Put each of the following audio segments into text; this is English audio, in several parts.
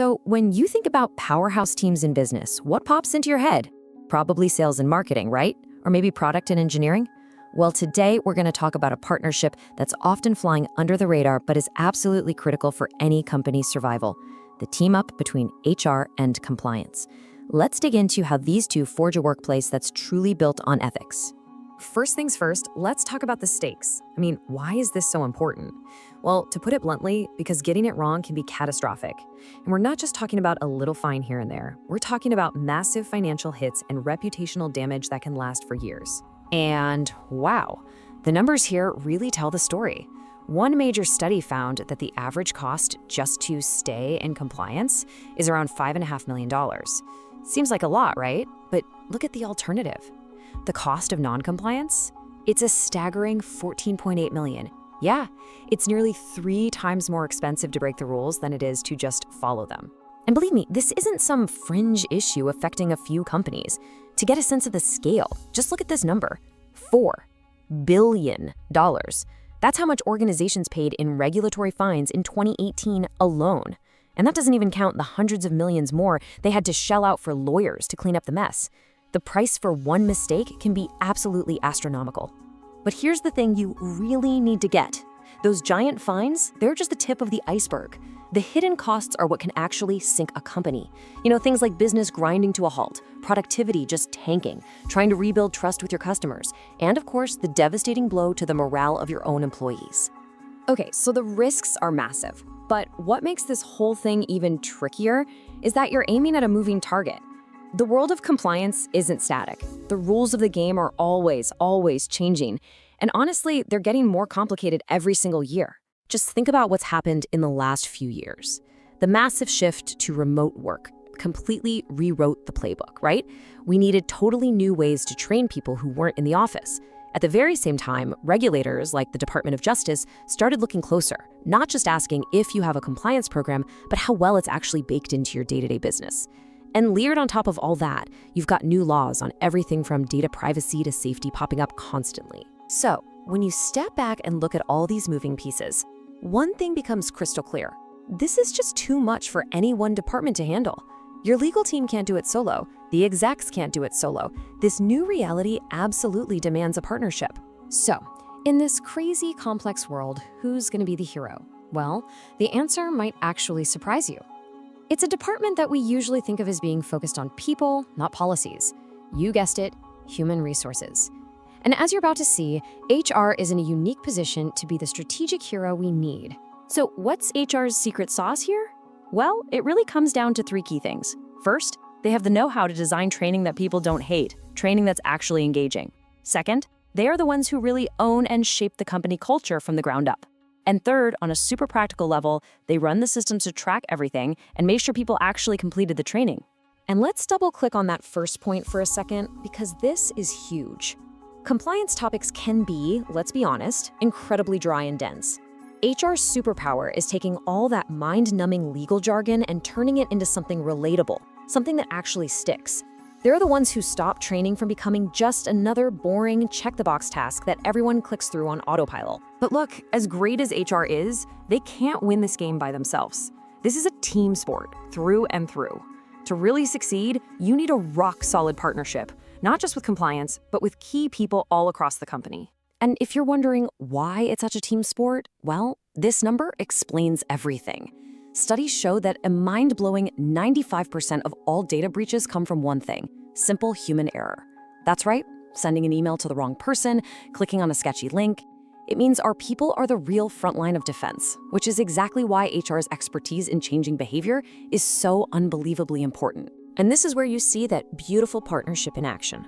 So, when you think about powerhouse teams in business, what pops into your head? Probably sales and marketing, right? Or maybe product and engineering? Well, today we're going to talk about a partnership that's often flying under the radar but is absolutely critical for any company's survival: the team up between HR and compliance. Let's dig into how these two forge a workplace that's truly built on ethics. First things first, let's talk about the stakes. Why is this so important? Well, to put it bluntly, because getting it wrong can be catastrophic. And we're not just talking about a little fine here and there. We're talking about massive financial hits and reputational damage that can last for years. And wow, the numbers here really tell the story. One major study found that the average cost just to stay in compliance is around $5.5 million. Seems like a lot, right? But look at the alternative. The cost of non-compliance? It's a staggering $14.8 million. Yeah, it's nearly 3 times more expensive to break the rules than it is to just follow them. And believe me, this isn't some fringe issue affecting a few companies. To get a sense of the scale, just look at this number: $4 billion. That's how much organizations paid in regulatory fines in 2018 alone. And that doesn't even count the hundreds of millions more they had to shell out for lawyers to clean up the mess. The price for one mistake can be absolutely astronomical. But here's the thing you really need to get. Those giant fines, they're just the tip of the iceberg. The hidden costs are what can actually sink a company. Things like business grinding to a halt, productivity just tanking, trying to rebuild trust with your customers, and of course, the devastating blow to the morale of your own employees. Okay, so the risks are massive. But what makes this whole thing even trickier is that you're aiming at a moving target. The world of compliance isn't static. The rules of the game are always changing. And honestly, they're getting more complicated every single year. Just think about what's happened in the last few years. The massive shift to remote work completely rewrote the playbook, right? We needed totally new ways to train people who weren't in the office. At the very same time, regulators like the Department of Justice started looking closer, not just asking if you have a compliance program, but how well it's actually baked into your day-to-day business. And layered on top of all that, you've got new laws on everything from data privacy to safety popping up constantly. So, when you step back and look at all these moving pieces, one thing becomes crystal clear. This is just too much for any one department to handle. Your legal team can't do it solo. The execs can't do it solo. This new reality absolutely demands a partnership. So, in this crazy, complex world, who's going to be the hero? Well, the answer might actually surprise you. It's a department that we usually think of as being focused on people, not policies. You guessed it, human resources. And as you're about to see, HR is in a unique position to be the strategic hero we need. So what's HR's secret sauce here? Well, it really comes down to 3 key things. First, they have the know-how to design training that people don't hate, training that's actually engaging. Second, they are the ones who really own and shape the company culture from the ground up. And third, on a super practical level, they run the systems to track everything and make sure people actually completed the training. And let's double click on that first point for a second, because this is huge. Compliance topics can be, let's be honest, incredibly dry and dense. HR's superpower is taking all that mind-numbing legal jargon and turning it into something relatable, something that actually sticks. They're the ones who stop training from becoming just another boring check-the-box task that everyone clicks through on autopilot. But look, as great as HR is, they can't win this game by themselves. This is a team sport, through and through. To really succeed, you need a rock-solid partnership, not just with compliance, but with key people all across the company. And if you're wondering why it's such a team sport, well, this number explains everything. Studies show that a mind-blowing 95% of all data breaches come from one thing: simple human error. That's right, sending an email to the wrong person, clicking on a sketchy link. It means our people are the real front line of defense, which is exactly why HR's expertise in changing behavior is so unbelievably important. And this is where you see that beautiful partnership in action.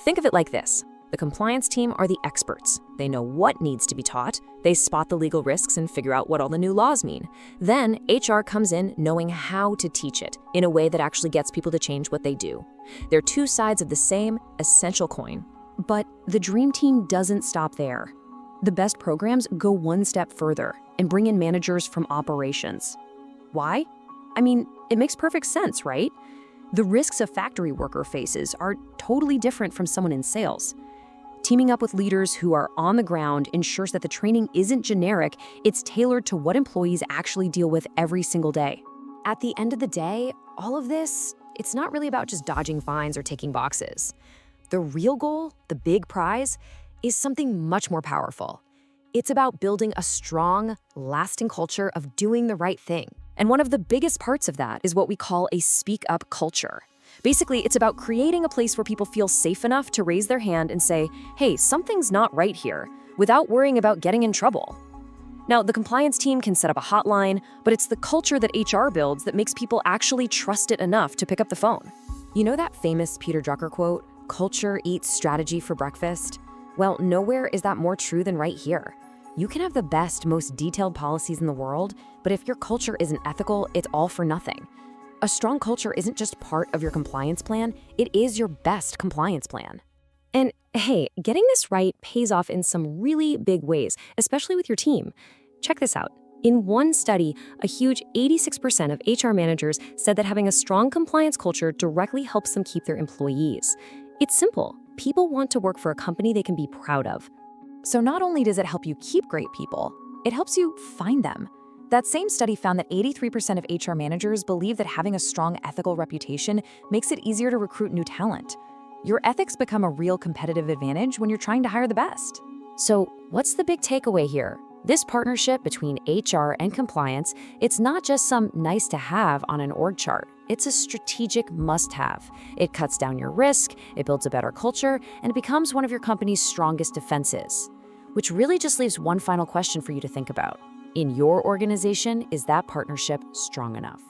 Think of it like this. The compliance team are the experts. They know what needs to be taught. They spot the legal risks and figure out what all the new laws mean. Then HR comes in knowing how to teach it in a way that actually gets people to change what they do. They're 2 sides of the same essential coin. But the dream team doesn't stop there. The best programs go one step further and bring in managers from operations. Why? It makes perfect sense, right? The risks a factory worker faces are totally different from someone in sales. Teaming up with leaders who are on the ground ensures that the training isn't generic, it's tailored to what employees actually deal with every single day. at the end of the day, all of this, it's not really about just dodging fines or ticking boxes. The real goal, the big prize, is something much more powerful. It's about building a strong, lasting culture of doing the right thing. And one of the biggest parts of that is what we call a speak-up culture. Basically, it's about creating a place where people feel safe enough to raise their hand and say, hey, something's not right here, without worrying about getting in trouble. Now, the compliance team can set up a hotline, but it's the culture that HR builds that makes people actually trust it enough to pick up the phone. You know that famous Peter Drucker quote, "Culture eats strategy for breakfast"? Well, nowhere is that more true than right here. You can have the best, most detailed policies in the world, but if your culture isn't ethical, it's all for nothing. A strong culture isn't just part of your compliance plan, it is your best compliance plan. And hey, getting this right pays off in some really big ways, especially with your team. Check this out. In one study, a huge 86% of HR managers said that having a strong compliance culture directly helps them keep their employees. It's simple. People want to work for a company they can be proud of. So not only does it help you keep great people, it helps you find them. That same study found that 83% of HR managers believe that having a strong ethical reputation makes it easier to recruit new talent. Your ethics become a real competitive advantage when you're trying to hire the best. So what's the big takeaway here? This partnership between HR and compliance, it's not just some nice to have on an org chart. It's a strategic must-have. It cuts down your risk, it builds a better culture, and it becomes one of your company's strongest defenses. Which really just leaves one final question for you to think about. In your organization, is that partnership strong enough?